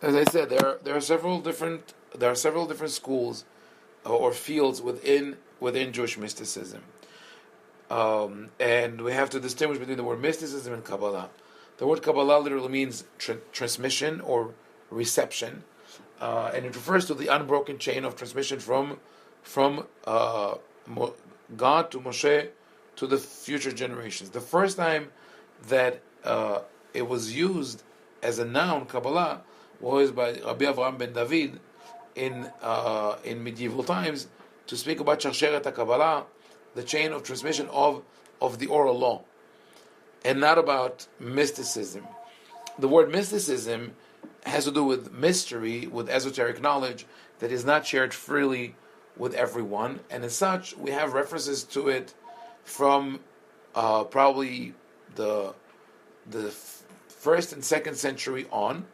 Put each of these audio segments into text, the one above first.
As I said, there are several different schools or fields within Jewish mysticism, and we have to distinguish between the word mysticism and Kabbalah. The word Kabbalah literally means transmission or reception, and it refers to the unbroken chain of transmission from God to Moshe to the future generations. The first time that it was used as a noun, Kabbalah, was by Rabbi Avraham ben David in medieval times to speak about Sharsheret Kabbalah, the chain of transmission of the oral law, and not about mysticism. The word mysticism has to do with mystery, with esoteric knowledge that is not shared freely with everyone, and as such, we have references to it from probably the first and second century on,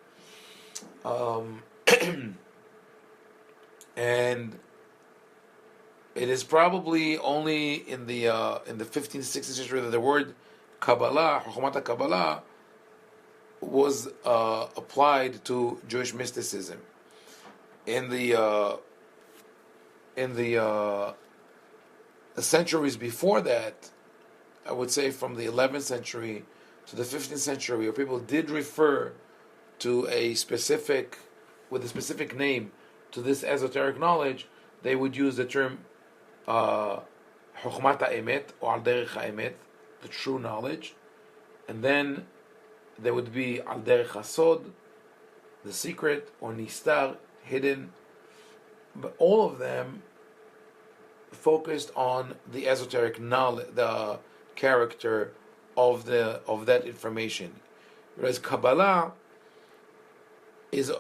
and it is probably only in the 15th, 16th century that the word Kabbalah, Chokhmat Kabbalah, was applied to Jewish mysticism. In the centuries before that, I would say from the 11th century to the 15th century, where people did refer to with a specific name to this esoteric knowledge, they would use the term Chokhmat Emet or Al Derech HaEmet, the true knowledge, and then there would be Al Derech HaSod, the secret, or Nistar, hidden. But all of them focused on the esoteric knowledge, the character of that information, whereas Kabbalah is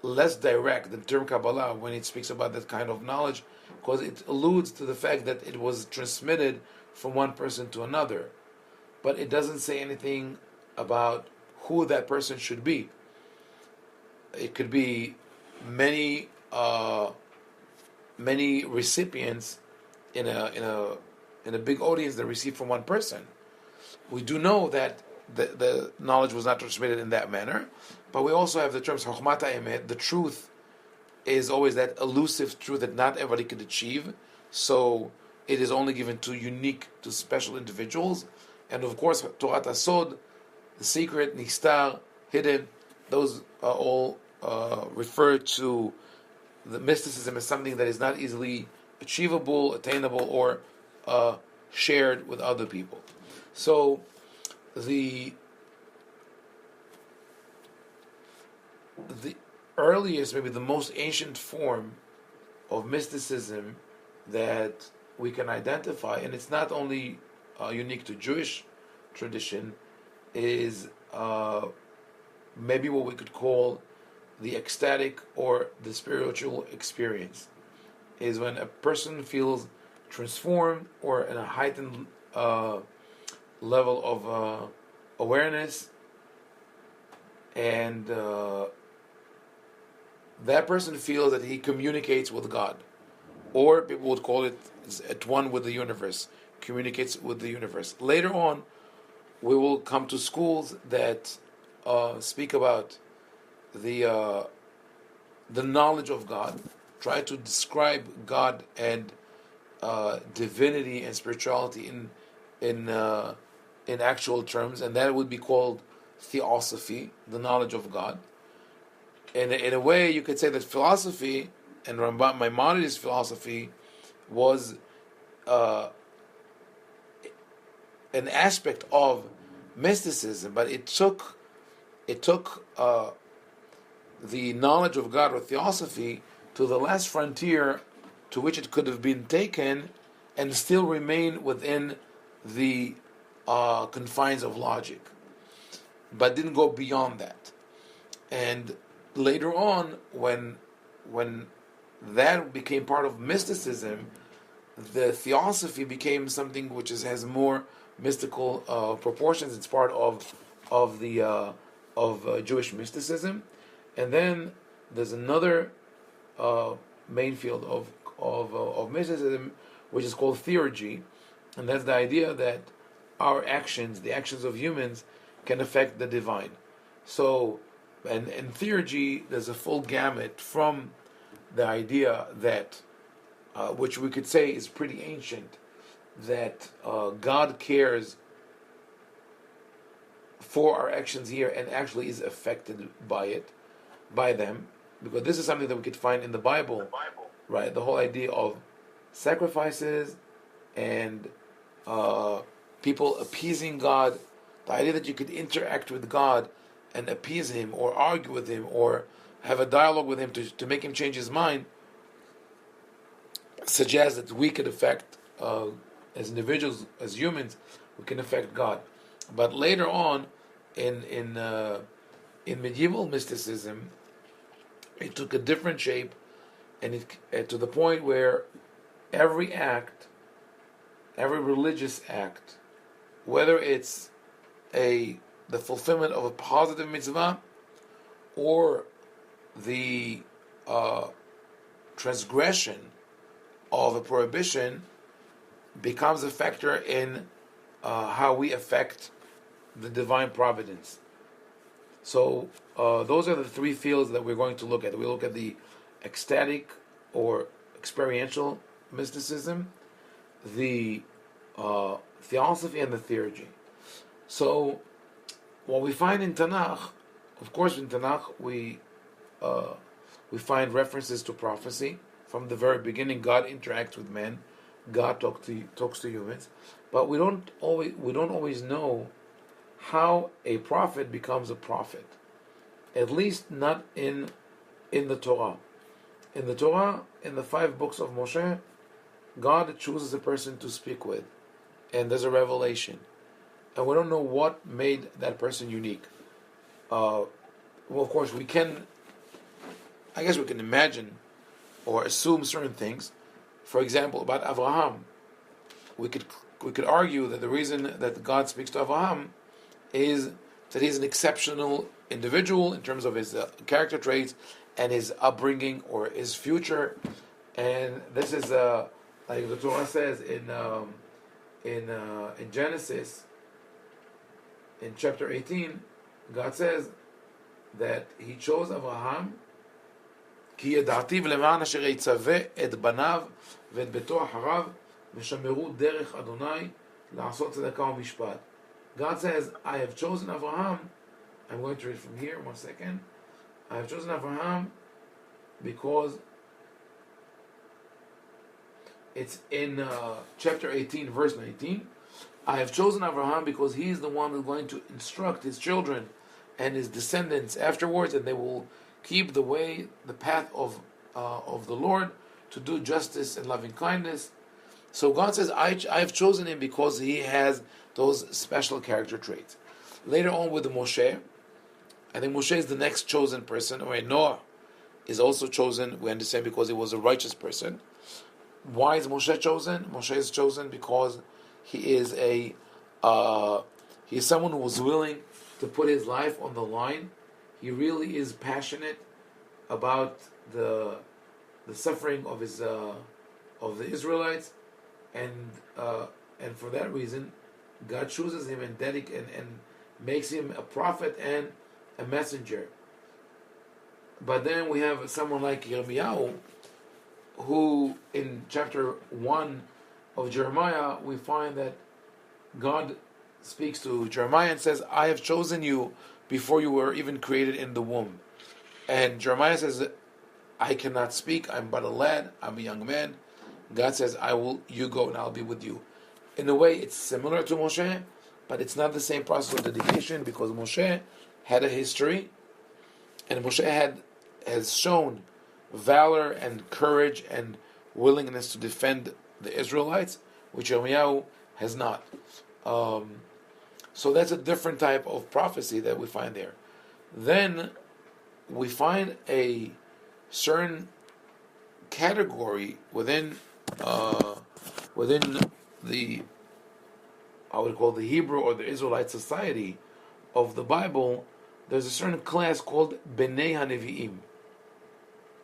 less direct. The term Kabbalah, when it speaks about that kind of knowledge, because it alludes to the fact that it was transmitted from one person to another, but it doesn't say anything about who that person should be. It could be many recipients in a big audience that receive from one person. We do know that the knowledge was not transmitted in that manner, but we also have the terms Chokhmat Emet. The truth is always that elusive truth that not everybody could achieve, so it is only given to special individuals. And of course, Torah HaSod, the secret, Nistar, hidden, those are all refer to the mysticism as something that is not easily achievable, attainable, or shared with other people. So the earliest, maybe the most ancient form of mysticism that we can identify, and it's not only unique to Jewish tradition, is maybe what we could call the ecstatic or the spiritual experience, is when a person feels transformed or in a heightened level of awareness, and that person feels that he communicates with God, or people would call it at one with the universe, communicates with the universe. Later on, we will come to schools that speak about the knowledge of God, try to describe God and divinity and spirituality in actual terms, and that would be called theosophy, the knowledge of God. And in a way, you could say that philosophy, and Maimonides' philosophy, was an aspect of mysticism, but it took the knowledge of God or theosophy to the last frontier to which it could have been taken, and still remain within the confines of logic, but didn't go beyond that. And later on, when that became part of mysticism, the theosophy became something which has more mystical proportions. It's part of Jewish mysticism. And then there's another main field of mysticism, which is called theurgy, and that's the idea that our actions, the actions of humans, can affect the divine. So, and in theurgy, there's a full gamut from the idea that, which we could say is pretty ancient, that God cares for our actions here and actually is affected by them, because this is something that we could find in the Bible, right? The whole idea of sacrifices and people appeasing God, the idea that you could interact with God and appease Him or argue with Him or have a dialogue with Him to make Him change His mind, suggests that we could affect, as individuals, as humans, we can affect God. But later on, in medieval mysticism, it took a different shape, and to the point where every act, every religious act, whether it's the fulfillment of a positive mitzvah or the transgression of a prohibition, becomes a factor in how we affect the divine providence. So those are the three fields that we're going to look at. We look at the ecstatic or experiential mysticism, the theosophy, and the theurgy. So what we find in Tanakh, of course, in Tanakh we find references to prophecy. From the very beginning, God interacts with men. God talks to humans, but we don't always know how a prophet becomes a prophet. At least not in the Torah. In the Torah, in the 5 books of Moshe, God chooses a person to speak with, and there's a revelation, and we don't know what made that person unique. Well, of course, we can imagine or assume certain things. For example, about Abraham, we could argue that the reason that God speaks to Abraham is that he's an exceptional individual in terms of his character traits and his upbringing or his future, and this is like the Torah says in Genesis, in chapter 18, God says that He chose Abraham כי ידעתיו למען אשר יצווה את בניו ואת ביתו אחריו ושמרו דרך אדוני לעשות צדקה ומשפט. God says, I have chosen Abraham. I'm going to read from here, 1 second. I have chosen Abraham because it's in chapter 18, verse 19. I have chosen Abraham because he is the one who's going to instruct his children and his descendants afterwards, and they will keep the path of the Lord, to do justice and loving kindness. So God says, I have chosen him because he has those special character traits. Later on with Moshe, I think Moshe is the next chosen person. Or Noah is also chosen, we understand, because he was a righteous person. Why is Moshe chosen? Moshe is chosen because he is someone who was willing to put his life on the line. He really is passionate about the suffering of the Israelites, and for that reason, God chooses him and makes him a prophet and a messenger. But then we have someone like Yirmiyahu, who in chapter 1 of Jeremiah, we find that God speaks to Jeremiah and says, I have chosen you before you were even created in the womb. And Jeremiah says, I cannot speak, I'm but a lad, I'm a young man. God says, you go and I'll be with you. In a way, it's similar to Moshe, but it's not the same process of dedication, because Moshe had a history, and Moshe has shown valor and courage and willingness to defend the Israelites, which Yirmiyahu has not. So that's a different type of prophecy that we find there. Then we find a certain category within the, I would call the Hebrew or the Israelite society of the Bible. There's a certain class called Bnei HaNevi'im.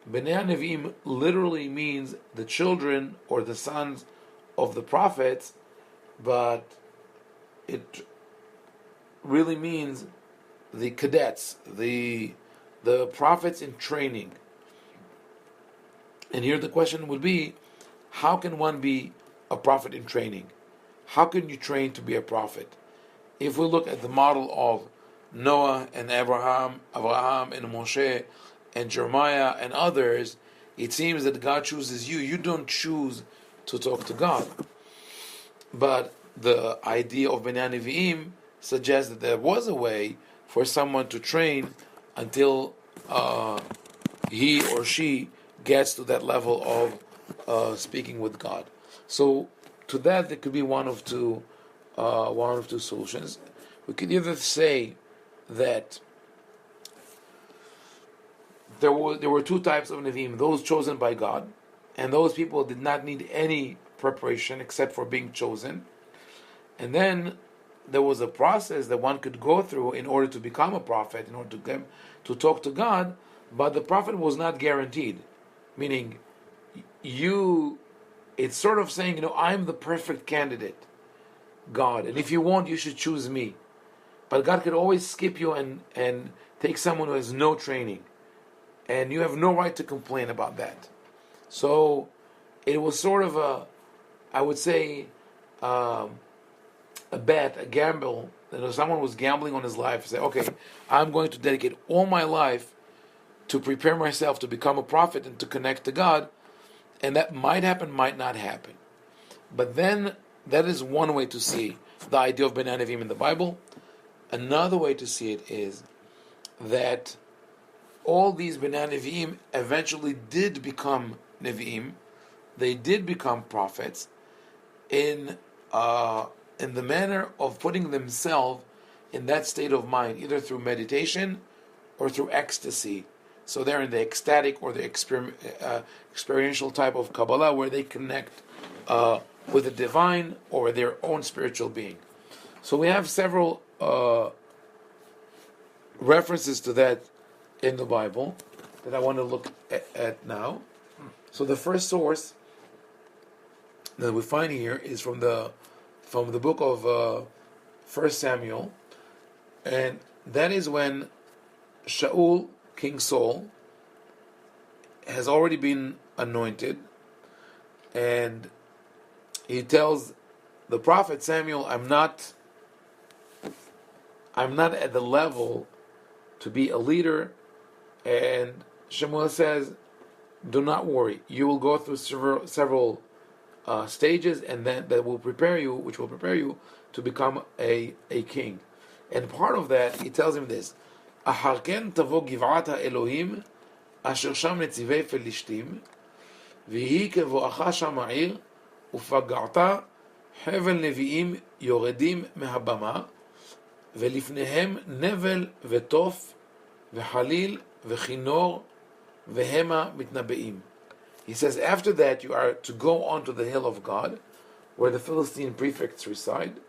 Bnei HaNevi'im literally means the children or the sons of the prophets, but it really means the cadets, the prophets in training. And here the question would be, how can one be a prophet in training? How can you train to be a prophet? If we look at the model of Noah and Abraham and Moshe and Jeremiah and others, it seems that God chooses you. You don't choose to talk to God. But the idea of Bnei Nevi'im suggests that there was a way for someone to train until he or she gets to that level of speaking with God. So to that, there could be one of two solutions. We could either say that there were two types of Nevi'im: those chosen by God, and those people did not need any preparation except for being chosen. And then there was a process that one could go through in order to become a prophet, in order to talk to God, but the prophet was not guaranteed. Meaning, it's sort of saying, I'm the perfect candidate, God, and if you want, you should choose me. But God could always skip you and take someone who has no training, and you have no right to complain about that. So it was sort of I would say, a bet, a gamble, that someone was gambling on his life, say, okay, I'm going to dedicate all my life to prepare myself to become a prophet and to connect to God, and that might happen, might not happen. But then, that is one way to see the idea of Bnei Nevi'im in the Bible. Another way to see it is that all these Bnei Nevi'im eventually did become Nevi'im. They did become prophets in the manner of putting themselves in that state of mind, either through meditation or through ecstasy. So they're in the ecstatic or the experiential type of Kabbalah, where they connect with the divine or their own spiritual being. So we have several references to that in the Bible that I want to look at now. So the first source that we find here is from the book of 1 Samuel, and that is when Shaul, King Saul, has already been anointed, and he tells the prophet Samuel, I'm not at the level to be a leader. And Shemuel says, do not worry, you will go through several stages, and then which will prepare you to become a king. And part of that, he tells him this: אחר כן תבוא גבעת האלוהים אשר שם נציבי פלישתים ויהי כבואך שם העיר ופגעת חבל נביאים יורדים מהבמה ולפניהם נבל ותוף וחליל וכינור והמה מתנבאים. He says, after that you are to go on to the hill of God, where the Philistine prefects reside.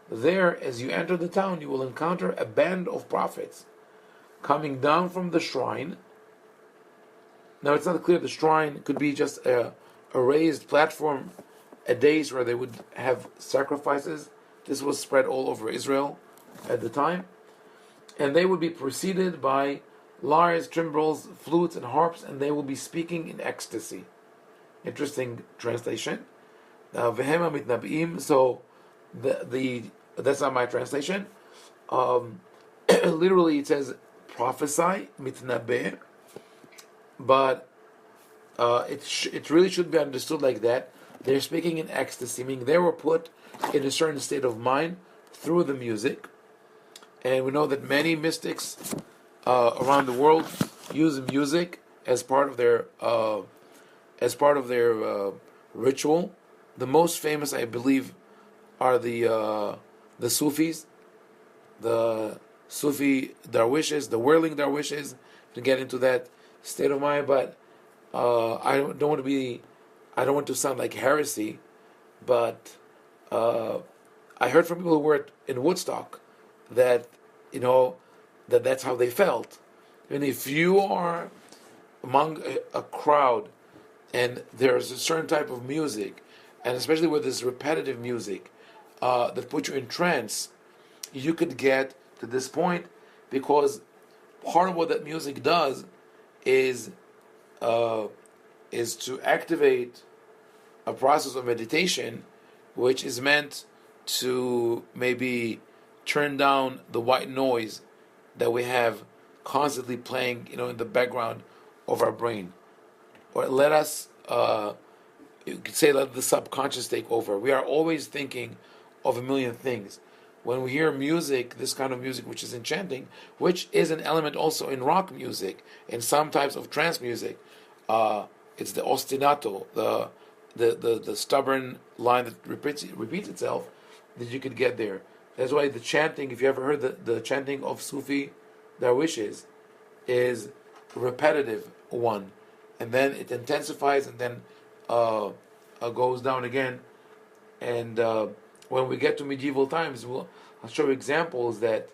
There, as you enter the town, you will encounter a band of prophets coming down from the shrine. Now it's not clear, the shrine could be just a raised platform, a dais where they would have sacrifices. This was spread all over Israel at the time. And they would be preceded by lyres, timbrels, flutes, and harps, and they will be speaking in ecstasy. Interesting translation. Vehema mitnabiim. So that's not my translation. Literally, it says prophesy mitnabeh, but it really should be understood like that. They're speaking in ecstasy, meaning they were put in a certain state of mind through the music. And we know that many mystics around the world use music as part of their ritual. The most famous, I believe, are the Sufis, the Sufi Darwishes, the whirling Darwishes, to get into that state of mind. But I don't want to sound like heresy, but I heard from people who were in Woodstock that that's how they felt. And if you are among a crowd and there's a certain type of music, and especially with this repetitive music that puts you in trance, you could get to this point, because part of what that music does is to activate a process of meditation, which is meant to maybe turn down the white noise that we have constantly playing, in the background of our brain, or let us, you could say, let the subconscious take over. We are always thinking of a million things. When we hear music, this kind of music, which is enchanting, which is an element also in rock music, in some types of trance music, it's the ostinato, the stubborn line that repeats itself, that you could get there. That's why the chanting, if you ever heard the chanting of Sufi Darwishes, is repetitive one, and then it intensifies, and then goes down again. And when we get to medieval times, I'll show examples that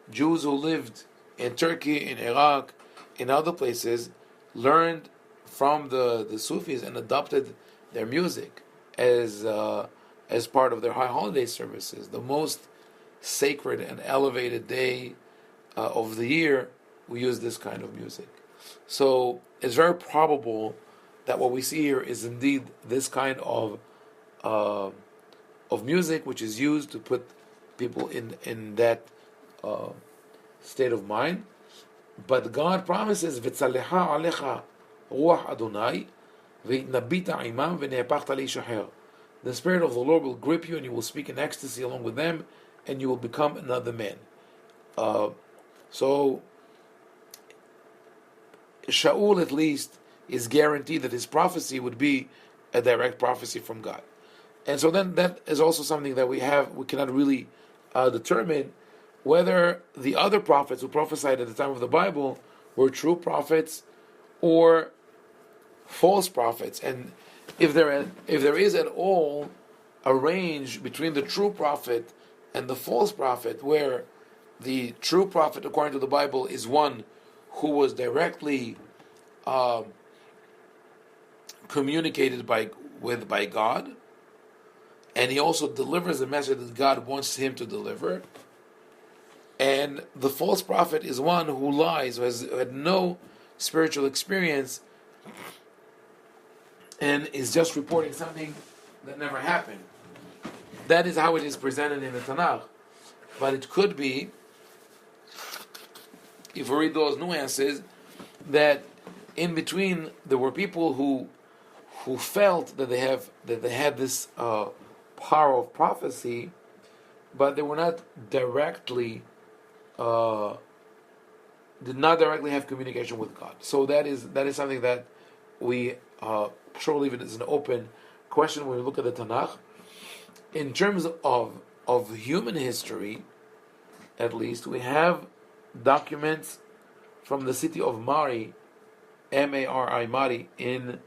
Jews who lived in Turkey, in Iraq, in other places, learned from the Sufis and adopted their music as part of their high holiday services. The most sacred and elevated day of the year, we use this kind of music. So it's very probable that what we see here is indeed this kind of music, which is used to put people in that state of mind. But God promises, "V'tzalecha alecha ruach Adonai, v'nabita imam v'ne'apachta le'ishaher." The Spirit of the Lord will grip you, and you will speak in ecstasy along with them, and you will become another man. So Shaul, at least, is guaranteed that his prophecy would be a direct prophecy from God. And so then that is also something that we cannot really determine whether the other prophets who prophesied at the time of the Bible were true prophets or false prophets. And if there is at all a range between the true prophet and the false prophet, where the true prophet, according to the Bible, is one who was directly communicated by God, and he also delivers the message that God wants him to deliver. And the false prophet is one who lies, who had no spiritual experience, and is just reporting something that never happened. That is how it is presented in the Tanakh. But it could be, if we read those nuances, that in between there were people who felt that they had this power of prophecy, but they were not directly did not directly have communication with God. So that is something that we surely leave it as an open question when we look at the Tanakh. In terms of human history, at least, we have documents from the city of Mari, Mari, Mari, in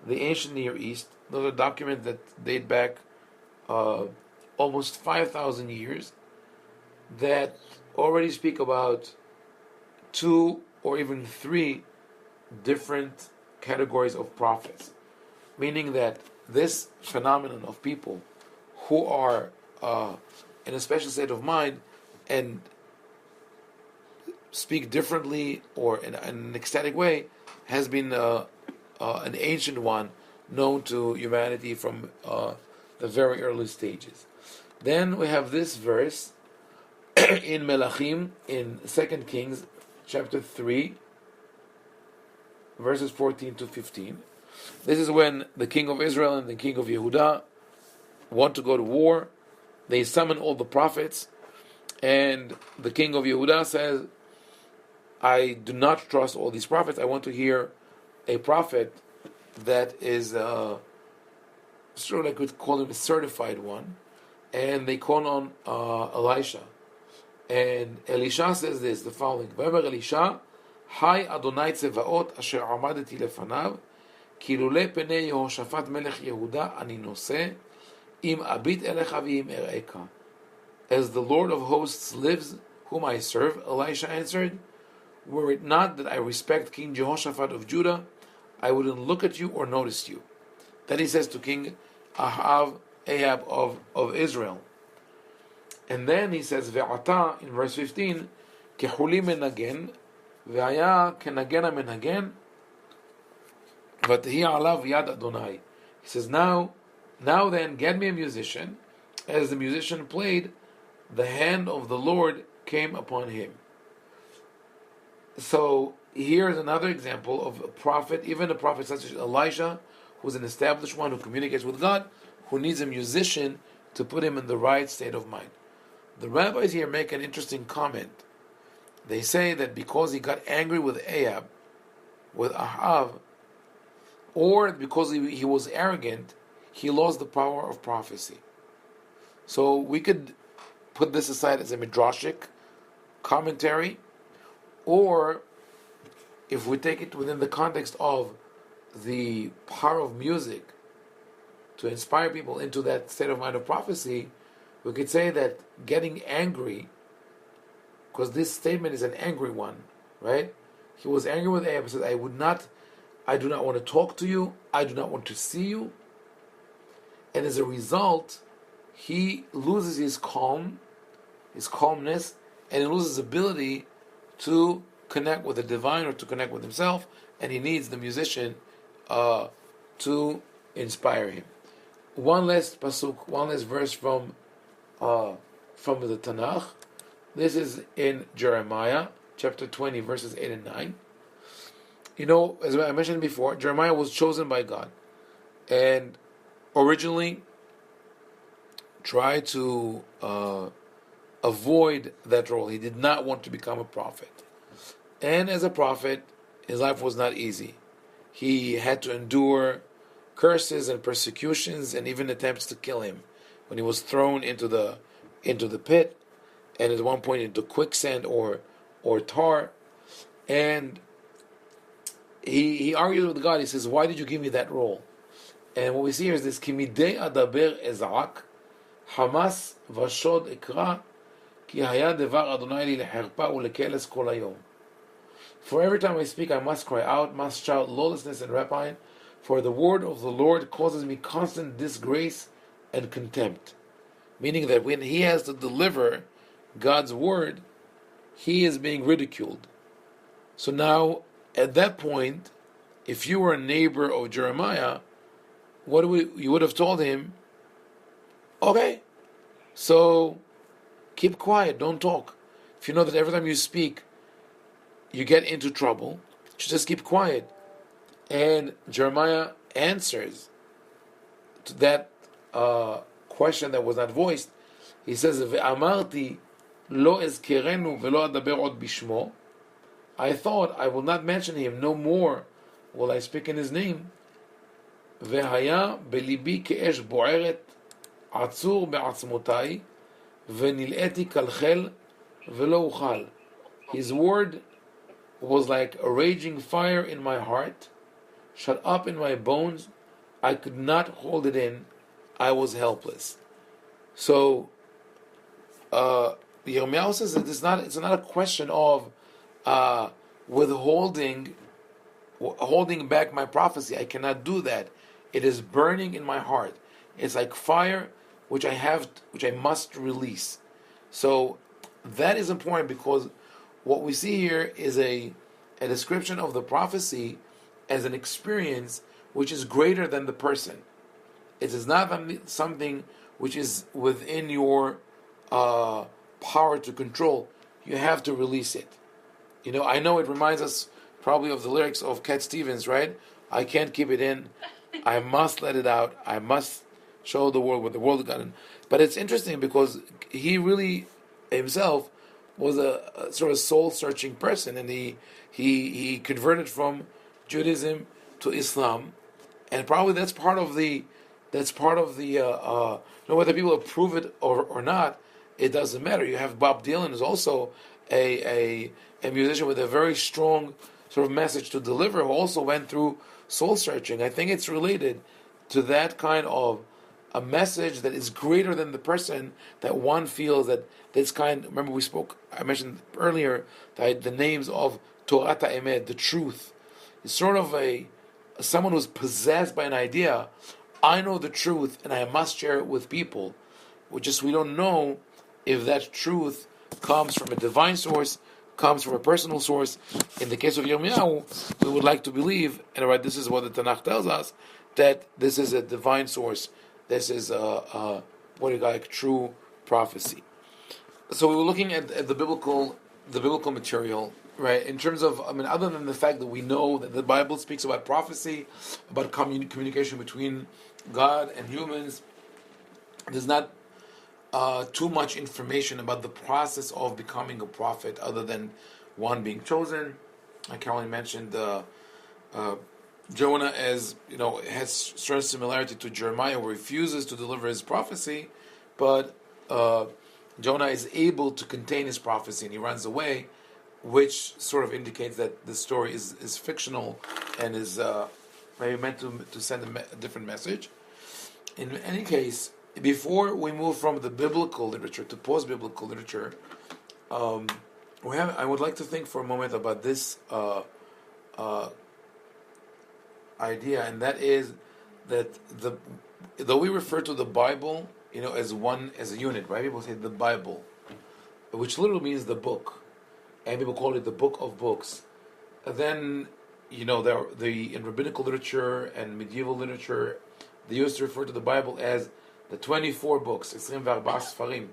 the ancient Near East. Those are documents that date back almost 5,000 years, that already speak about 2 or even 3 different categories of prophets, meaning that this phenomenon of people who are in a special state of mind and speak differently or in an ecstatic way has been an ancient one known to humanity from the very early stages. Then we have this verse in Melachim, in 2 Kings, chapter 3, verses 14 to 15. This is when the king of Israel and the king of Yehudah want to go to war. They summon all the prophets, and the king of Yehudah says, I do not trust all these prophets. I want to hear a prophet that is sort of, I could call him a certified one. And they call on Elisha. And Elisha says this, the following: V'emer Elisha, Hai Adonai Tzevaot asher amadeti lefanav, ki lulei penei Yehoshaphat melech Yehuda ani noseh, im abit elecha v'im ereika. As the Lord of hosts lives, whom I serve, Elisha answered, were it not that I respect King Jehoshaphat of Judah, I wouldn't look at you or notice you. Then he says to King Ahab of Israel. And then he says, Ve'ata, in verse 15, Kehuli menagen, Ve'aya kenagena menagen, V'tehi alav yad Adonai. He says, now then, get me a musician. As the musician played, the hand of the Lord came upon him. So here is another example of a prophet, even a prophet such as Elijah, who's an established one who communicates with God, who needs a musician to put him in the right state of mind. The rabbis here make an interesting comment. They say that because he got angry with Ahab, with Ahab, or because he was arrogant, he lost the power of prophecy. So we could put this aside as a midrashic commentary, or if we take it within the context of the power of music to inspire people into that state of mind of prophecy, we could say that getting angry, because this statement is an angry one, right? He was angry with Ahab and said, I do not want to talk to you, I do not want to see you. And as a result, he loses his calmness, and he loses his ability to connect with the divine or to connect with himself, and he needs the musician to inspire him. One last pasuk, one last verse from the Tanakh. This is in Jeremiah, chapter 20, verses 8 and 9. You know, as I mentioned before, Jeremiah was chosen by God, and originally tried to avoid that role. He did not want to become a prophet. And as a prophet, his life was not easy. He had to endure curses and persecutions and even attempts to kill him when he was thrown into the pit, and at one point into quicksand or tar. And he argued with God. He says, why did you give me that role? And what we see here is this, Kimidei adaber ezak, Hamas vashod ikra, ki haya devar Adonai li leherpa ulekeles kol hayom. For every time I speak, I must cry out, must shout lawlessness and rapine, for the word of the Lord causes me constant disgrace and contempt. Meaning that when he has to deliver God's word, he is being ridiculed. So now, at that point, if you were a neighbor of Jeremiah, you would have told him, okay, so keep quiet, don't talk. If you know that every time you speak, you get into trouble, just keep quiet. And Jeremiah answers to that question that was not voiced. He says, "Ve'amarti lo ezkerenu velo adaber od bishmo." I thought I will not mention him, no more will I speak in his name. Ve'haya belibi ke'esh bo'eret עצור בעצמותיי ונלאיתי כלחל ולא אוכל. His word was like a raging fire in my heart, shut up in my bones. I could not hold it in. I was helpless. So Yirmiyahu says that it's not a question of holding back my prophecy. I cannot do that. It is burning in my heart. It's like fire which I must release. So that is important, because what we see here is a description of the prophecy as an experience which is greater than the person. It is not something which is within your power to control. You have to release it. You know, I know it reminds us probably of the lyrics of Cat Stevens, right? I can't keep it in. I must let it out. I must show the world what the world got in. But it's interesting because he really himself was a sort of soul-searching person, and he converted from Judaism to Islam, and probably that's part of the whether people approve it or not, it doesn't matter. You have Bob Dylan, who's also a musician with a very strong sort of message to deliver, who also went through soul searching. I think it's related to that kind of a message that is greater than the person, that one feels that this kind. Remember, I mentioned earlier the names of Torah Emet, the truth. It's sort of someone who's possessed by an idea. I know the truth and I must share it with people. We don't know if that truth comes from a divine source, comes from a personal source. In the case of Yirmiyahu, we would like to believe, and right, this is what the Tanakh tells us, that this is a divine source. This is what you like true prophecy. So we were looking at the biblical material, right? In terms of, other than the fact that we know that the Bible speaks about prophecy, about communication between God and humans, there's not too much information about the process of becoming a prophet, other than one being chosen. Like Caroline mentioned, Jonah, as has certain similarity to Jeremiah, who refuses to deliver his prophecy, but Jonah is able to contain his prophecy and he runs away, which sort of indicates that the story is fictional and is maybe meant to send a different message. In any case, before we move from the biblical literature to post-biblical literature, I would like to think for a moment about this idea, and that is that though we refer to the Bible, as a unit, right? People say the Bible, which literally means the book, and people call it the book of books. And then, in rabbinical literature and medieval literature, they used to refer to the Bible as the 24 books, 24 Sfarim.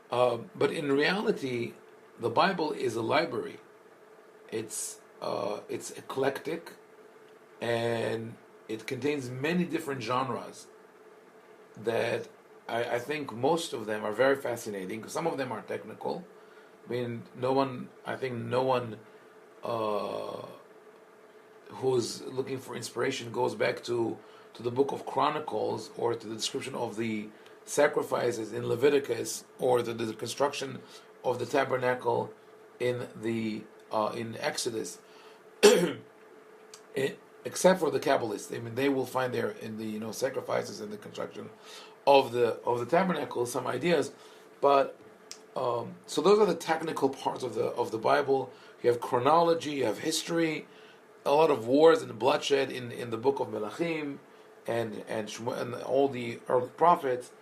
But in reality, the Bible is a library. It's eclectic, and it contains many different genres that I think most of them are very fascinating. Some of them are technical. No one who's looking for inspiration goes back to the book of Chronicles, or to the description of the sacrifices in Leviticus, or to the construction of the tabernacle in Exodus. Except for the Kabbalists, they will find there in the sacrifices and the construction of the tabernacle some ideas, but so those are the technical parts of the Bible. You have chronology, you have history, a lot of wars and bloodshed in the book of Melachim and all the early prophets.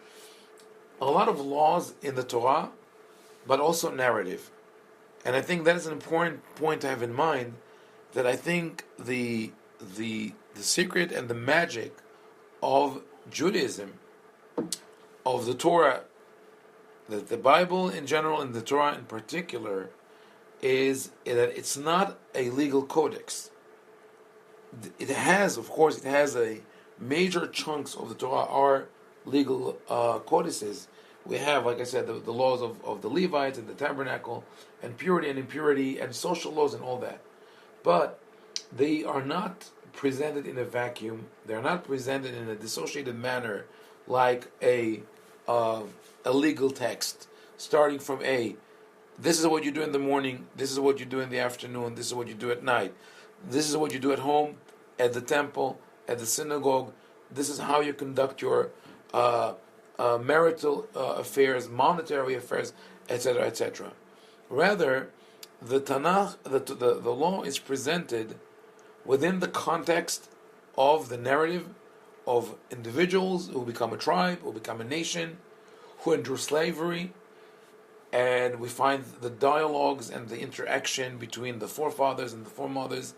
A lot of laws in the Torah, but also narrative. And I think that is an important point to have in mind. That I think the secret and the magic of Judaism, of the Torah, the Bible in general and the Torah in particular, is that it's not a legal codex. It has a major chunks of the Torah are legal codices. We have, like I said, the laws of the Levites and the tabernacle, and purity and impurity, and social laws and all that. But they are not presented in a vacuum. They are not presented in a dissociated manner, like a legal text, starting from this is what you do in the morning, this is what you do in the afternoon, this is what you do at night, this is what you do at home, at the temple, at the synagogue, this is how you conduct your marital affairs, monetary affairs, etc., etc. Rather, the Tanakh, the law is presented within the context of the narrative of individuals who become a tribe, who become a nation, who endure slavery, and we find the dialogues and the interaction between the forefathers and the foremothers.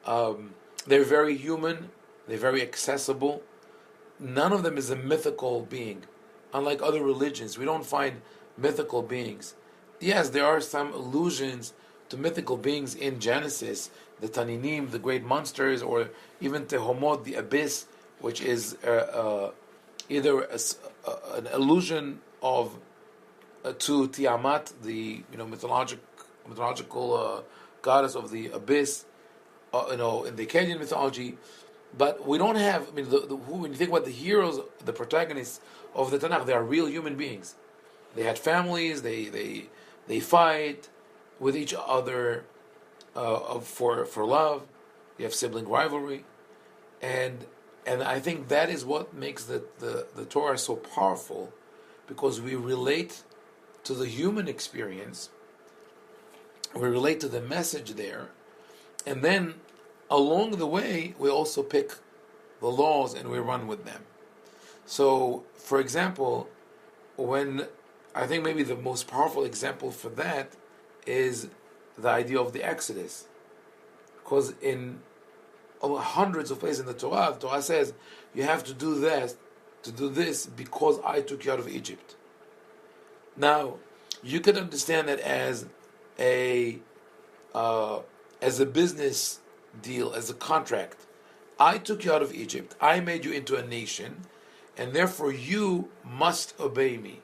They're very human, they're very accessible. None of them is a mythical being. Unlike other religions, we don't find mythical beings. Yes, there are some allusions to mythical beings in Genesis, the Taninim, the great monsters, or even Tehomot, the abyss, which is either an allusion of to Tiamat, the mythological goddess of the abyss, in the Akkadian mythology. But we don't have. When you think about the heroes, the protagonists of the Tanakh, they are real human beings. They had families. They fight with each other for love. You have sibling rivalry, and I think that is what makes the Torah so powerful, because we relate to the human experience, we relate to the message there, and then along the way we also pick the laws and we run with them. So, for example, when I think maybe the most powerful example for that is the idea of the Exodus. Because in hundreds of places in the Torah says you have to do this because I took you out of Egypt. Now, you could understand that as a business deal, as a contract. I took you out of Egypt. I made you into a nation, and therefore you must obey me.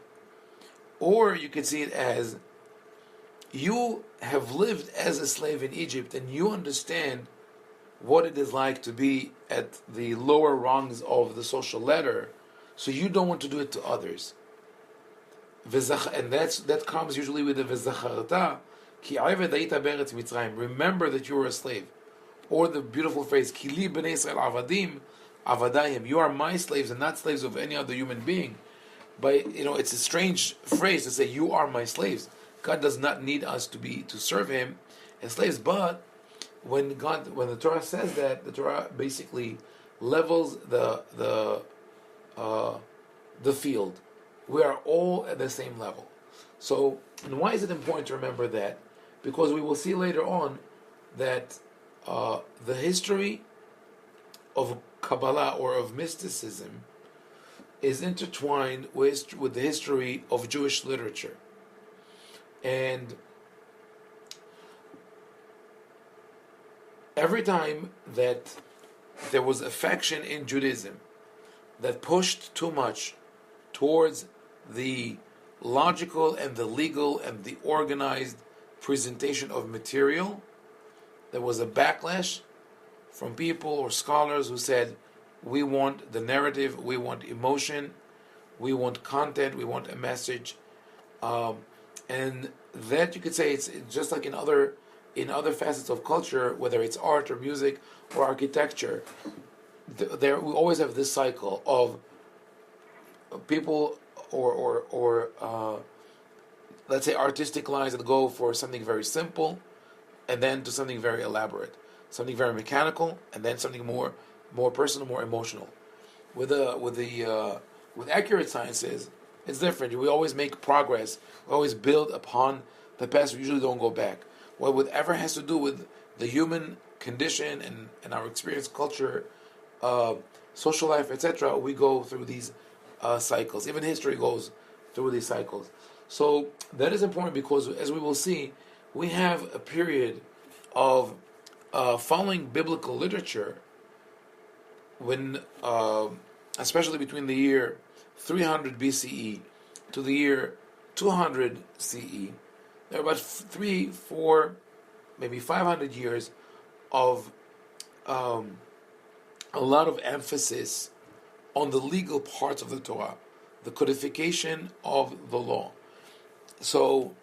Or you could see it as you have lived as a slave in Egypt, and you understand what it is like to be at the lower rungs of the social ladder, so you don't want to do it to others. And that comes usually with the v'zacharta ki aved hayita be'eretz Mitzrayim. Remember that you were a slave. Or the beautiful phrase ki li bnei Israel avadim avadayim. You are my slaves and not slaves of any other human being. But it's a strange phrase to say you are my slaves. God does not need us to serve Him as slaves. But when the Torah says that, the Torah basically levels the field. We are all at the same level. So, and why is it important to remember that? Because we will see later on that the history of Kabbalah or of mysticism is intertwined with the history of Jewish literature. And every time that there was a faction in Judaism that pushed too much towards the logical and the legal and the organized presentation of material, there was a backlash from people or scholars who said, we want the narrative, we want emotion, we want content, we want a message. And that, you could say, it's just like in other facets of culture, whether it's art or music or architecture, we always have this cycle of people or let's say artistic lines that go for something very simple and then to something very elaborate, something very mechanical, and then something more personal, more emotional. With accurate sciences, it's different. We always make progress. We always build upon the past. We usually don't go back. Whatever has to do with the human condition and our experience, culture, social life, etc., we go through these cycles. Even history goes through these cycles. So that is important because, as we will see, we have a period of following biblical literature when, especially between the year 300 BCE to the year 200 CE, there are about 3, 4, maybe 500 years of a lot of emphasis on the legal parts of the Torah, the codification of the law. So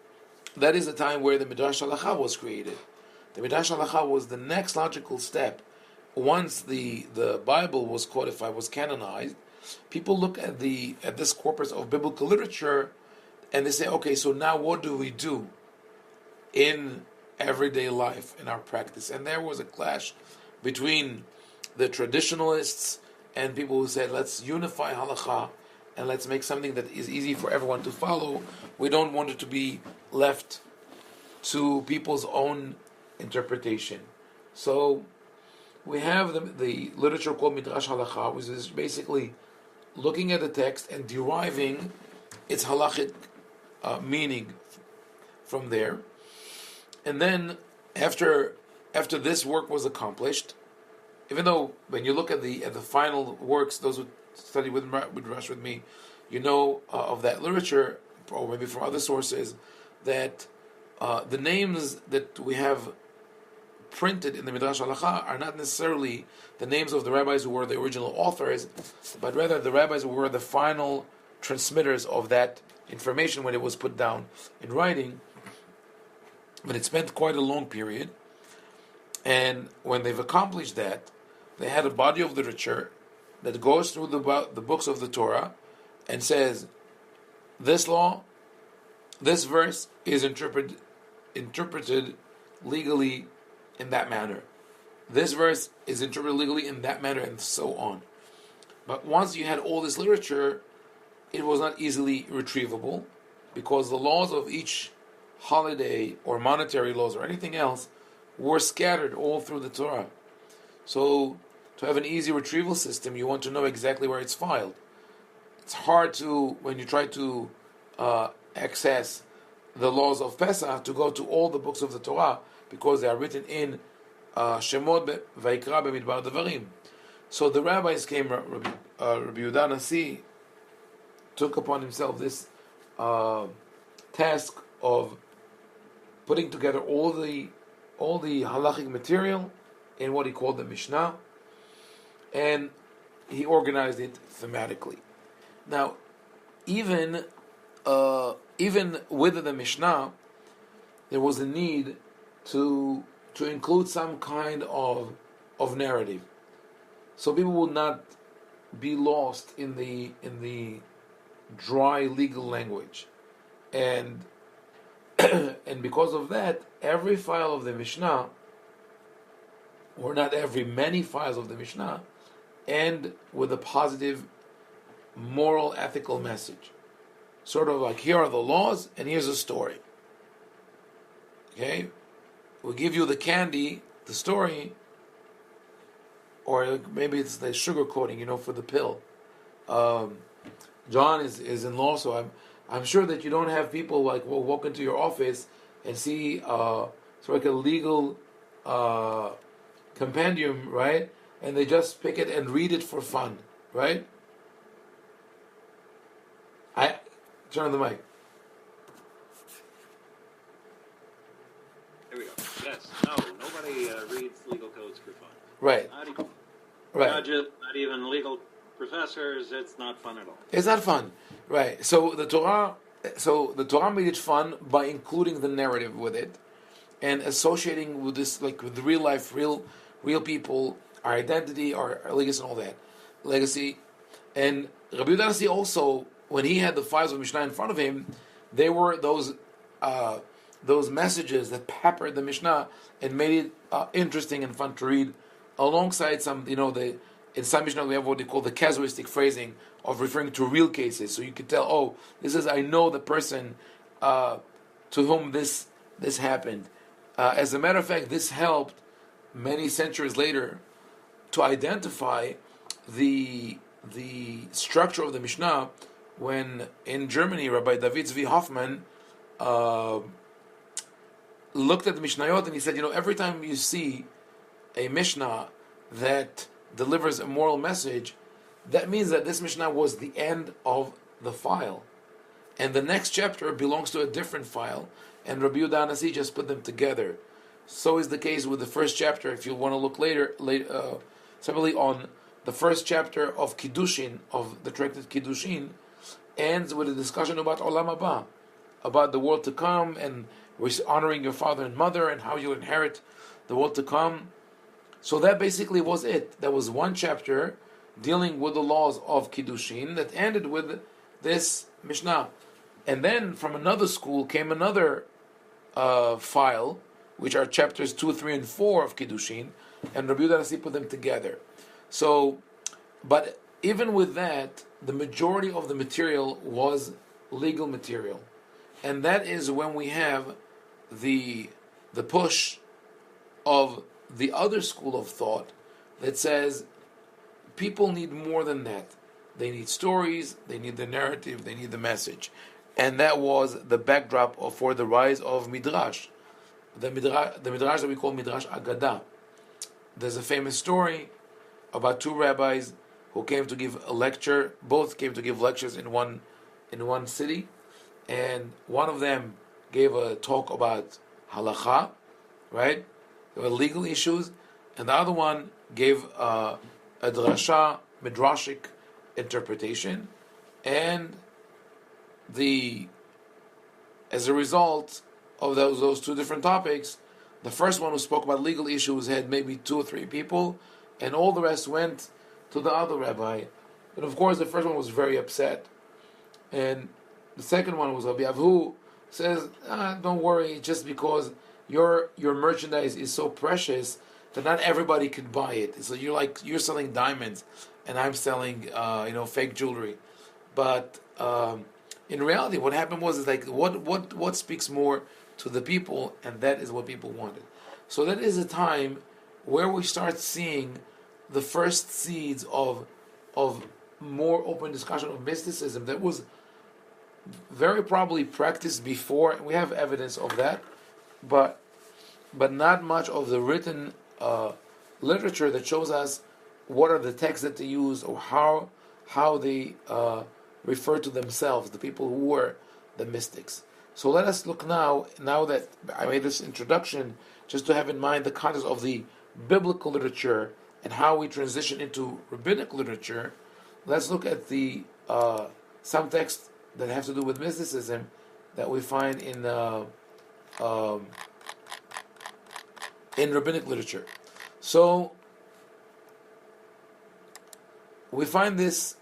that is the time where the Midrash Halacha was created. The Midrash Halacha was the next logical step. Once the Bible was codified, was canonized, people look at this corpus of biblical literature and they say, okay, so now what do we do in everyday life, in our practice? And there was a clash between the traditionalists and people who said, let's unify halakha and let's make something that is easy for everyone to follow. We don't want it to be left to people's own interpretation. So we have the literature called Midrash Halakha, which is basically looking at the text and deriving its halachic meaning from there. And then after this work was accomplished, even though when you look at the final works, those who study with Rush with me, of that literature, or maybe from other sources, that the names that we have printed in the Midrash Halacha are not necessarily the names of the rabbis who were the original authors, but rather the rabbis who were the final transmitters of that information when it was put down in writing. But it spent quite a long period, and when they've accomplished that, they had a body of literature that goes through the books of the Torah and says, this law, this verse is interpreted legally in that manner. This verse is interpreted legally in that manner, and so on. But once you had all this literature, it was not easily retrievable because the laws of each holiday or monetary laws or anything else were scattered all through the Torah. So to have an easy retrieval system, you want to know exactly where it's filed. It's hard to, when you try to access the laws of Pesach, to go to all the books of the Torah, because they are written in Shemot Vayikra B'Midbar Devarim. So the rabbis came, Rabbi Yehuda Nasi took upon himself this task of putting together all the halachic material in what he called the Mishnah, and he organized it thematically. Now, even with the Mishnah, there was a need to include some kind of narrative, so people would not be lost in the dry legal language, and and because of that, every file of the Mishnah, or not every, many files of the Mishnah, end with a positive moral, ethical message. Sort of like, here are the laws, and here's a story. Okay? We'll give you the candy, the story, or maybe it's the sugar coating, for the pill. John is in law, so I'm sure that you don't have people will walk into your office and see sort of like a legal compendium, right? And they just pick it and read it for fun, right? I turn on the mic. Here we go. Yes. No, nobody reads legal codes for fun. Right. Right. Not even legal professors. It's not fun at all. It's not fun, right? So the Torah made it fun by including the narrative with it, and associating with this, with real life, real people, our identity, our legacy, and all that legacy. And Rabbi Yehuda Nasi also, when he had the files of Mishnah in front of him, there were those messages that peppered the Mishnah and made it interesting and fun to read, alongside some, in some Mishnah we have what they call the casuistic phrasing of referring to real cases. So you could tell, I know the person to whom this happened. As a matter of fact, this helped many centuries later to identify the structure of the Mishnah, when in Germany Rabbi David Zvi Hoffman looked at the Mishnayot and he said, every time you see a Mishnah that delivers a moral message, that means that this Mishnah was the end of the file, and the next chapter belongs to a different file, and Rabbi Yehuda Nasi just put them together. So is the case with the first chapter. If you want to look later separately on the first chapter of Kiddushin, of the tractate Kiddushin, ends with a discussion about Olam Haba, about the world to come, and honoring your father and mother, and how you inherit the world to come. So that basically was it. That was one chapter dealing with the laws of Kiddushin that ended with this Mishnah. And then from another school came another file, which are chapters 2, 3, and 4 of Kiddushin, and Rabbi Yehuda Nasi put them together. So, but even with that, the majority of the material was legal material. And that is when we have the push of the other school of thought that says people need more than that. They need stories, they need the narrative, they need the message. And that was the backdrop for the rise of Midrash. The Midrash that we call Midrash Agadah. There's a famous story about two rabbis who came to give a lecture. Both came to give lectures in one city, and one of them gave a talk about halacha, right? There were legal issues, and the other one gave a drasha, midrashic interpretation, and as a result of those two different topics, the first one who spoke about legal issues had maybe 2 or 3 people, and all the rest went to the other rabbi. And of course, the first one was very upset, and the second one was Rabbi Avhu, says, don't worry, just because your merchandise is so precious that not everybody can buy it. So you're selling diamonds, and I'm selling fake jewelry. But in reality, what happened was is like what speaks more to the people, and that is what people wanted. So that is a time where we start seeing the first seeds of more open discussion of mysticism that was very probably practiced before, and we have evidence of that, but not much of the written literature that shows us what are the texts that they use, or how they refer to themselves, the people who were the mystics. So let us look now that I made this introduction, just to have in mind the context of the biblical literature and how we transition into rabbinic literature. Let's look at the some texts that have to do with mysticism that we find in rabbinic literature. So we find this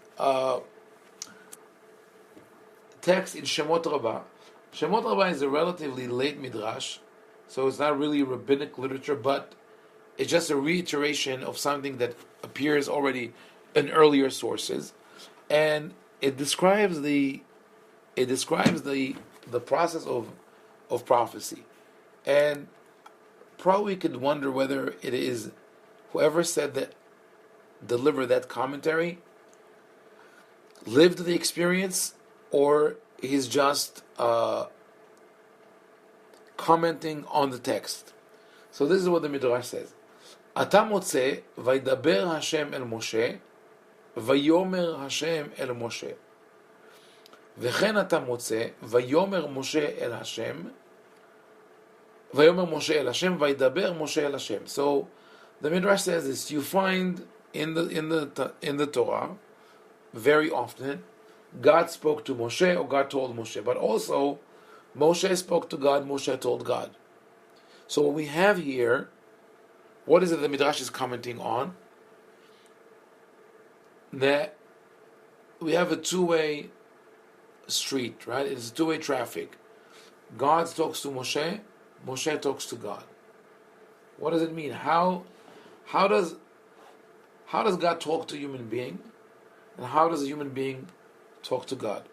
text in Shemot Rabbah. Shemot Rabbah is a relatively late midrash, so it's not really rabbinic literature, but it's just a reiteration of something that appears already in earlier sources, and it describes the process of prophecy. And probably could wonder whether it is whoever said that, delivered that commentary, lived the experience, or he's just commenting on the text. So this is what the Midrash says. אתה מוצא, וידבר השם אל משה, ויאמר השם אל משה. וכן אתה מוצא, ויאמר משה אל השם, ויאמר משה אל השם, וידבר משה אל השם. So the Midrash says this: you find in the Torah very often God spoke to Moshe, or God told Moshe, but also Moshe spoke to God, Moshe told God. So what we have here, what is it the Midrash is commenting on? That we have a two-way street, right? It's a two-way traffic. God talks to Moshe, Moshe talks to God. What does it mean? How does God talk to a human being, and how does a human being talk to God?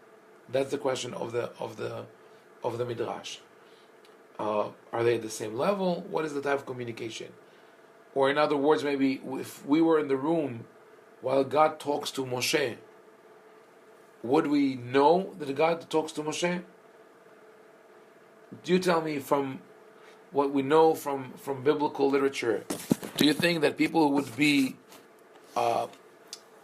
That's the question of the Midrash. Are they at the same level? What is the type of communication? Or in other words, maybe if we were in the room while God talks to Moshe, would we know that God talks to Moshe? Do you tell me, from what we know from biblical literature, do you think that people who would be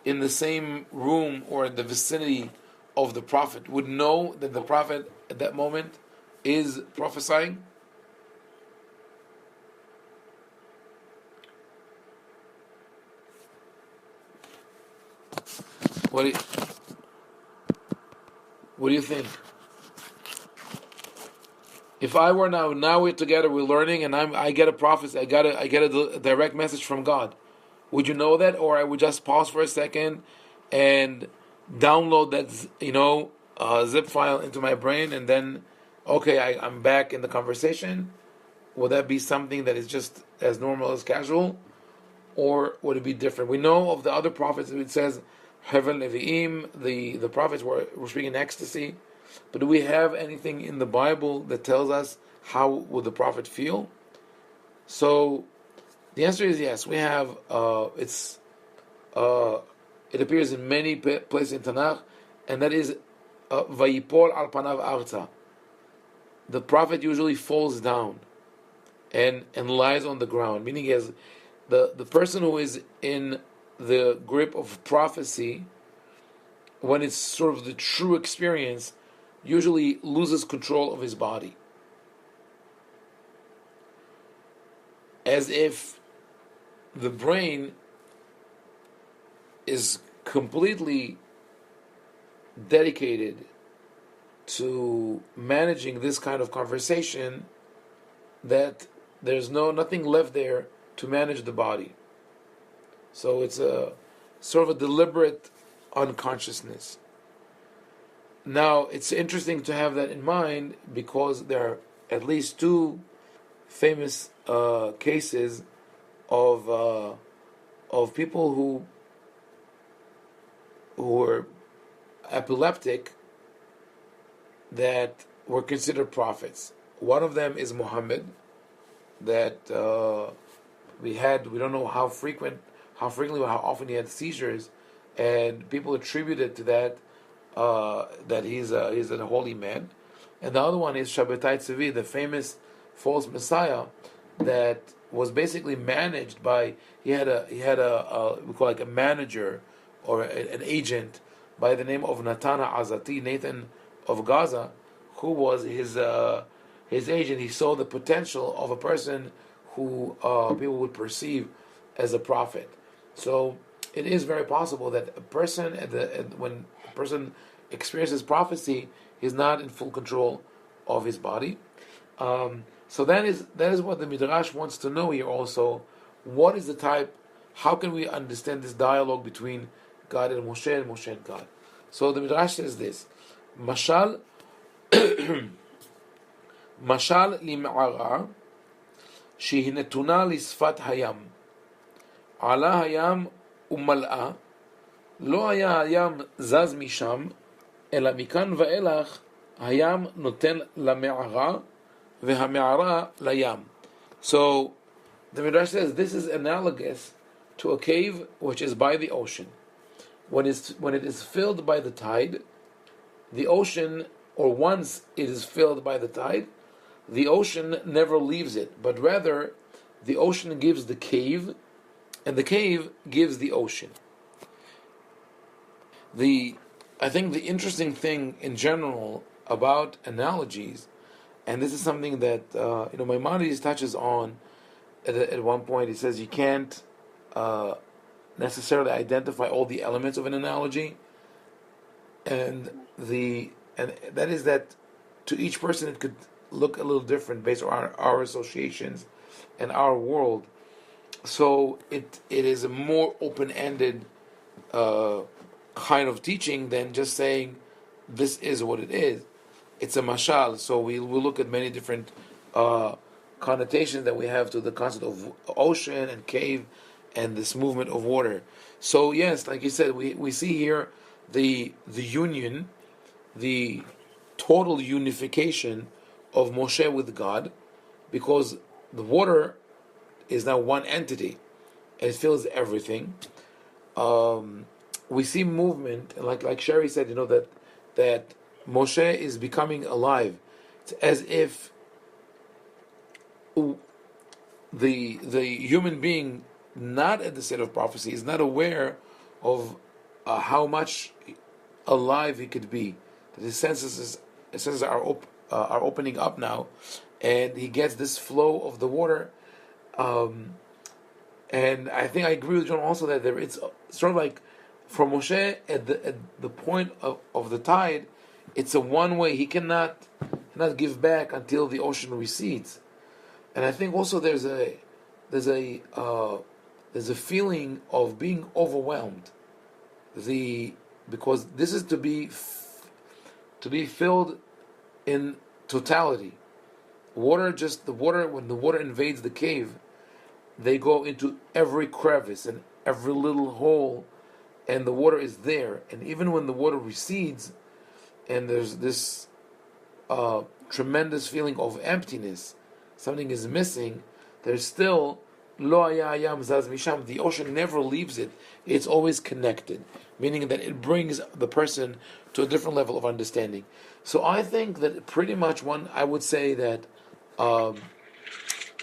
in the same room or in the vicinity of the prophet would know that the prophet at that moment is prophesying? What do you think? If I were now we're together, we're learning, and I get a prophecy, I get a direct message from God, would you know that, or I would just pause for a second and download that zip file into my brain, and then I'm back in the conversation? Would that be something that is just as normal as casual, or would it be different? We know of the other prophets, it says Hevel Leviim, the prophets were speaking in ecstasy. But do we have anything in the Bible that tells us how would the prophet feel? So the answer is yes. We have it appears in many places in Tanakh, and that is Vayipol al panav arza. The prophet usually falls down and lies on the ground, meaning as the person who is in the grip of prophecy, when it's sort of the true experience, usually loses control of his body, as if the brain is completely dedicated to managing this kind of conversation, that there's nothing left there to manage the body. So it's a sort of a deliberate unconsciousness. Now, it's interesting to have that in mind, because there are at least two famous cases of people who were epileptic, that were considered prophets. One of them is Muhammad, that we don't know how frequently or how often he had seizures, and people attributed to that that he's a holy man. And the other one is Shabbatai Tzvi, the famous false messiah that was basically managed by he had a we call like a manager or an agent by the name of Nathan of Gaza, who was his agent. He saw the potential of a person who people would perceive as a prophet. So it is very possible that a person when a person experiences prophecy, he's not in full control of his body. So that is what the Midrash wants to know here also. What is the type? How can we understand this dialogue between God and Moshe and God? So the Midrash says this: Mashal lim'ara shehi netuna lisfat hayam ala hayam umal'a lo haya hayam zaz misham ela mikan va'elach hayam noten lame'ara vehame'ara layam. So the Midrash says this is analogous to a cave which is by the ocean. When it is filled by the tide, the ocean, or once it is filled by the tide, the ocean never leaves it, but rather the ocean gives the cave, and the cave gives the ocean. I think the interesting thing in general about analogies, and this is something that Maimonides touches on at one point. He says you can't necessarily identify all the elements of an analogy, and that is that to each person it could look a little different based on our associations and our world. So it is a more open-ended kind of teaching than just saying this is what it is. It's a mashal, so we'll look at many different connotations that we have to the concept of ocean and cave and this movement of water. So yes, like you said, we see here the union, the total unification of Moshe with God, because the water is now one entity and it fills everything. We see movement, like Sherry said, that Moshe is becoming alive. It's as if the human being, not at the state of prophecy, is not aware of how much alive he could be. That his senses are opening up now, and he gets this flow of the water. And I think I agree with John also that it's sort of like for Moshe at the point of the tide, it's a one way. He cannot give back until the ocean recedes. And I think also there's a feeling of being overwhelmed. Because this is to be filled in totality. When the water invades the cave, they go into every crevice and every little hole, and the water is there. And even when the water recedes, and there's this tremendous feeling of emptiness, something is missing, there's still lo haya hayam zaz misham. The ocean never leaves it. It's always connected, meaning that it brings the person to a different level of understanding. So I think that pretty much I would say that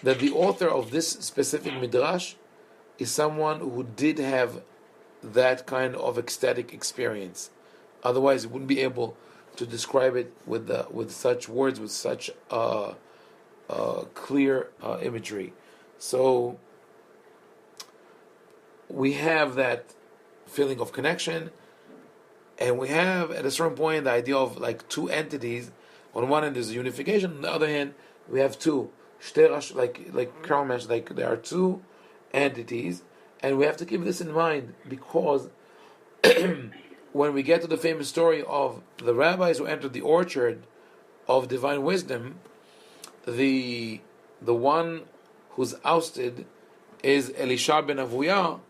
that the author of this specific midrash is someone who did have that kind of ecstatic experience. Otherwise, he wouldn't be able to describe it with such words, with such clear imagery. So we have that feeling of connection, and we have at a certain point the idea of like two entities. On one end there's unification, on the other hand we have two. Like Carol mentioned, like there are two entities, and we have to keep this in mind because when we get to the famous story of the rabbis who entered the orchard of divine wisdom, the one who's ousted is Elisha ben Avuya,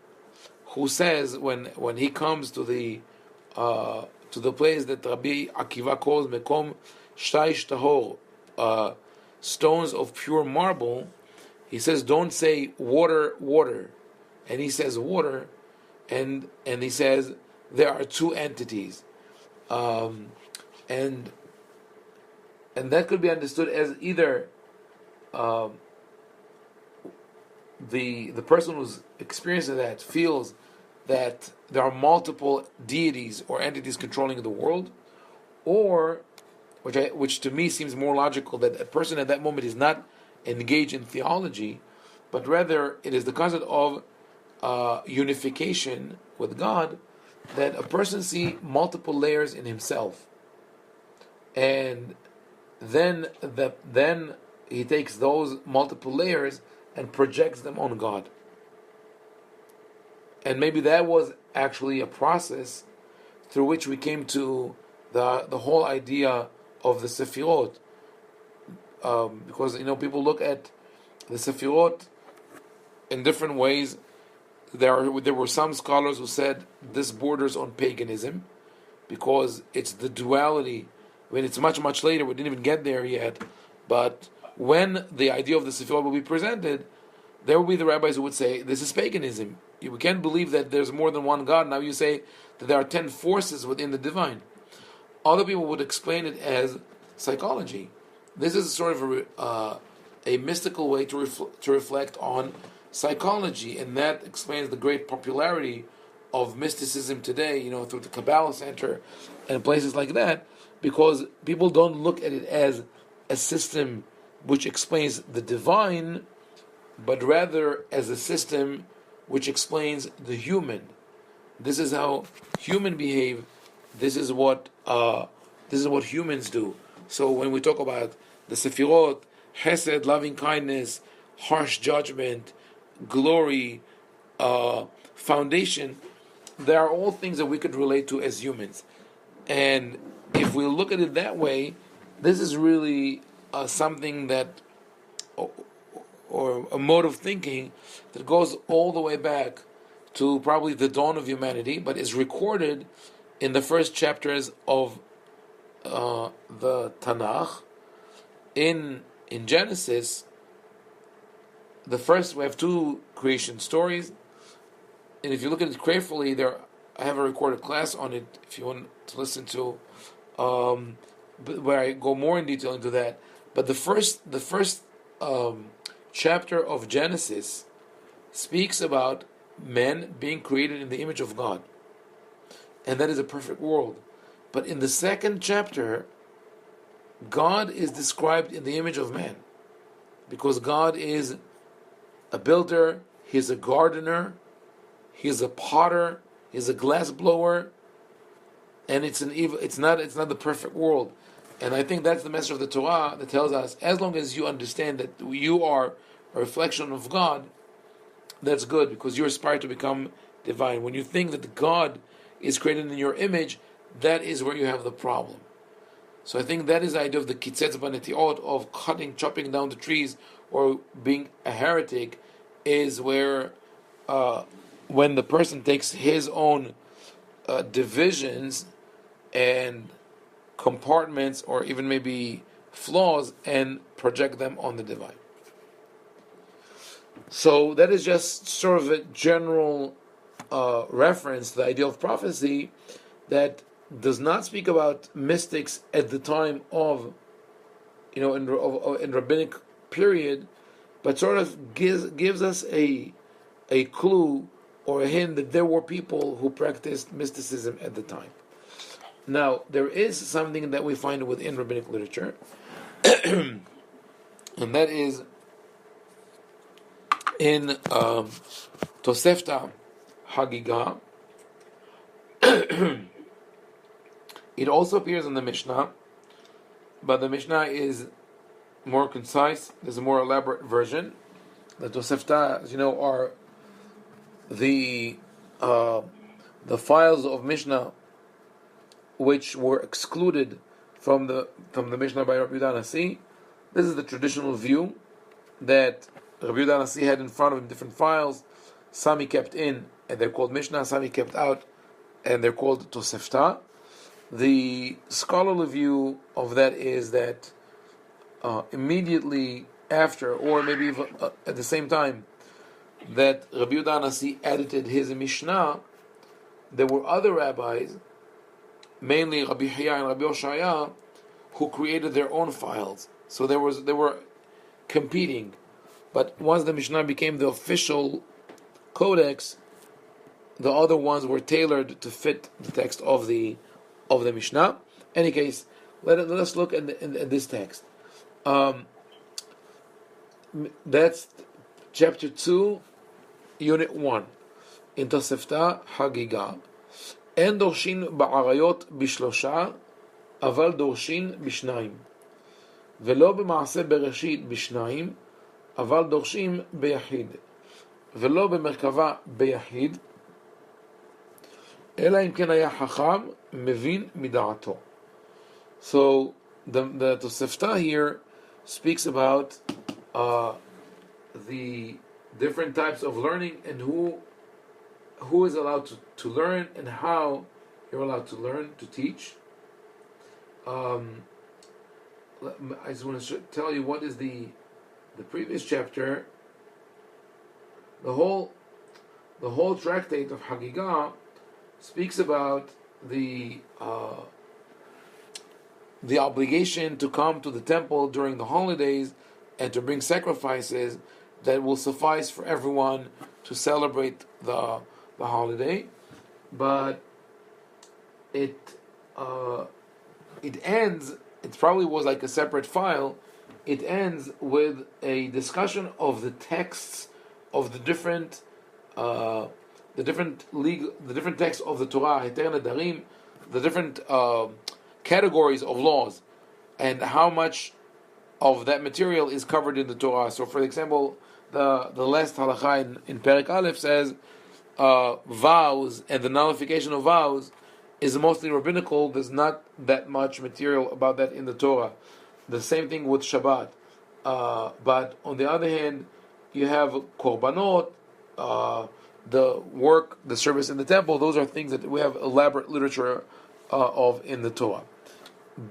who says when he comes to the place that Rabbi Akiva calls Mekom Shtaish tahor, stones of pure marble, he says, don't say water, water. And he says water, and he says there are two entities. And that could be understood as either the person who's experiencing that feels that there are multiple deities or entities controlling the world, or which to me seems more logical, that a person at that moment is not engaged in theology, but rather it is the concept of unification with God, that a person see multiple layers in himself, and then he takes those multiple layers and projects them on God. And maybe that was actually a process through which we came to the whole idea of the Sefirot, because people look at the Sefirot in different ways. There were some scholars who said this borders on paganism, because it's the duality. I mean, it's much, much later. We didn't even get there yet. But when the idea of the Sefirot will be presented, there will be the rabbis who would say, this is paganism. We can't believe that there's more than one God. Now you say that there are 10 forces within the divine. Other people would explain it as psychology. This is sort of a mystical way to reflect on psychology, and that explains the great popularity of mysticism today, through the Kabbalah Center and places like that, because people don't look at it as a system which explains the divine, but rather as a system which explains the human. This is how humans behave. This is what humans do. So when we talk about the Sefirot, Chesed, loving kindness, harsh judgment, glory, foundation, they are all things that we could relate to as humans. And if we look at it that way, this is really something that, or a mode of thinking that goes all the way back to probably the dawn of humanity, but is recorded in the first chapters of the Tanakh. In Genesis, we have two creation stories, and if you look at it carefully, I have a recorded class on it if you want to listen to, where I go more in detail into that. But the first chapter of Genesis speaks about men being created in the image of God, and that is a perfect world. But in the second chapter, God is described in the image of man, because God is a builder, He's a gardener, He's a potter, He's a glass blower, and it's not the perfect world. And I think that's the message of the Torah that tells us, as long as you understand that you are a reflection of God, that's good, because you aspire to become divine. When you think that God is created in your image, that is where you have the problem. So I think that is the idea of the kitzetz b'netiot, of chopping down the trees, or being a heretic, is where when the person takes his own divisions and compartments, or even maybe flaws, and project them on the divine. So that is just sort of a general reference to the idea of prophecy that does not speak about mystics at the time of, in rabbinic period, but sort of gives us a clue or a hint that there were people who practiced mysticism at the time. Now, there is something that we find within rabbinic literature, and that is in Tosefta Hagigah. It also appears in the Mishnah, but the Mishnah is more concise. There's a more elaborate version. The Tosefta, as you know, are the files of Mishnah which were excluded from the Mishnah by Rabbi Yehuda Nasi. This is the traditional view that Rabbi Yehuda Nasi had in front of him different files. Some he kept in, and they're called Mishnah. Some he kept out, and they're called Tosefta. The scholarly view of that is that immediately after, or maybe even at the same time, that Rabbi Yehuda Nasi edited his Mishnah, there were other rabbis, mainly Rabbi Hiya and Rabbi Oshaya, who created their own files. So they were competing. But once the Mishnah became the official codex, the other ones were tailored to fit the text of the Mishnah. In any case, let us look at this text. That's chapter 2, unit 1. In Tosefta Hagiga. En dorshin ba'arayot bishlosha, aval dorshin bishnayim. ולא במעשה בראשית בשניים, אבל דורשים ביחיד. ולא במרכבה ביחיד, אלא אם כן היה חכם, מבין מדעתו. So, the Tosefta here speaks about the different types of learning and who is allowed to learn and how you're allowed to learn, to teach. I just want to tell you what is the previous chapter. The whole tractate of Hagigah speaks about the obligation to come to the temple during the holidays and to bring sacrifices that will suffice for everyone to celebrate the holiday. But it ends. It probably was like a separate file. It ends with a discussion of the texts of the different texts of the Torah, Heter Nedarim, the different categories of laws, and how much of that material is covered in the Torah. So, for example, the last halakha in Perek Aleph says vows and the nullification of vows is mostly rabbinical. There's not that much material about that in the Torah. The same thing with Shabbat. But on the other hand, you have korbanot, the service in the temple. Those are things that we have elaborate literature of in the Torah.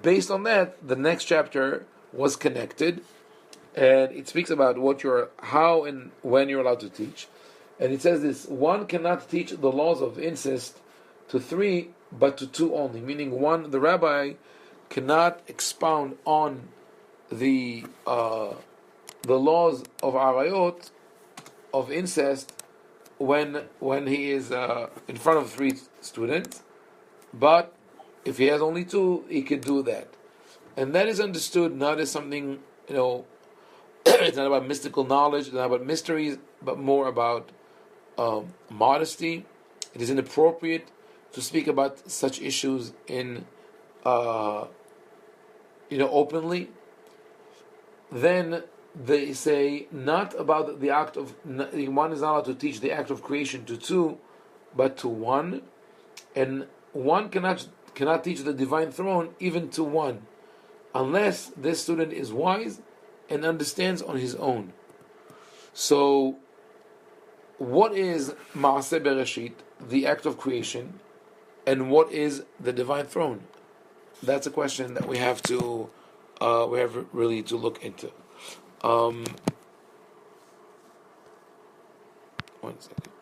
Based on that, the next chapter was connected, and it speaks about how and when you're allowed to teach. And it says this: one cannot teach the laws of incest to 3, but to 2 only. Meaning, one, the rabbi cannot expound on the laws of arayot, of incest, when he is in front of 3 students. But if he has only 2, he could do that. And that is understood not as something, it's not about mystical knowledge, it's not about mysteries, but more about modesty. It is inappropriate to speak about such issues in, openly. Then they say not about the act of, one is not allowed to teach the act of creation to 2, but to 1, and one cannot teach the divine throne even to 1, unless this student is wise and understands on his own. So, what is Maaseh Bereshit, the act of creation, and what is the divine throne? That's a question that we have really to look into. 1 second.